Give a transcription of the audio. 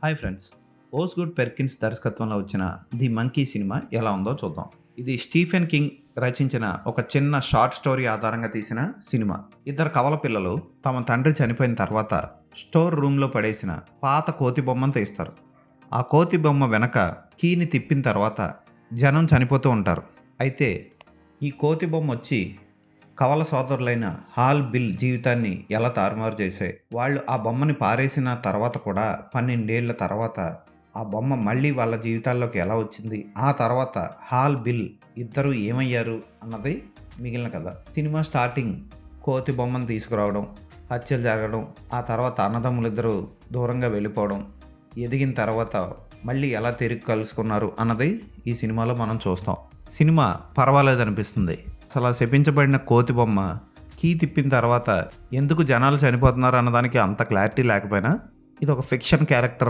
Hi friends. ఓస్గుడ్ Perkins దర్శకత్వంలో వచ్చిన the monkey cinema ఎలా ఉందో చూద్దాం. ఇది స్టీఫెన్ కింగ్ రచించిన ఒక చిన్న షార్ట్ స్టోరీ ఆధారంగా తీసిన సినిమా. ఇద్దరు కవల పిల్లలు తమ తండ్రి చనిపోయిన తర్వాత స్టోర్ రూమ్లో పడేసిన పాత కోతి బొమ్మను తీస్తారు. ఆ కోతి బొమ్మ వెనక కీని తిప్పిన తర్వాత జనం చనిపోతూ ఉంటారు. అయితే ఈ కోతి బొమ్మ వచ్చి కవల సోదరులైన హాల్, బిల్ జీవితాన్ని ఎలా తారుమారు చేశాయి. వాళ్ళు ఆ బొమ్మని పారేసిన తర్వాత కూడా 12 ఏళ్ల తర్వాత ఆ బొమ్మ మళ్ళీ వాళ్ళ జీవితాల్లోకి ఎలా వచ్చింది, ఆ తర్వాత హాల్, బిల్ ఇద్దరు ఏమయ్యారు అన్నది మిగిలిన కథ. సినిమా స్టార్టింగ్ కోతి బొమ్మను తీసుకురావడం, హత్యలు జరగడం, ఆ తర్వాత అన్నదమ్ములిద్దరూ దూరంగా వెళ్ళిపోవడం, ఎదిగిన తర్వాత మళ్ళీ ఎలా తిరిగి కలుసుకున్నారు అన్నది ఈ సినిమాలో మనం చూస్తాం. సినిమా పర్వాలేదు అనిపిస్తుంది. అసలు ఆ శపించబడిన కోతి బొమ్మ కీ తిప్పిన తర్వాత ఎందుకు జనాలు చనిపోతున్నారు అన్నదానికి అంత క్లారిటీ లేకపోయినా ఇది ఒక ఫిక్షన్ క్యారెక్టర్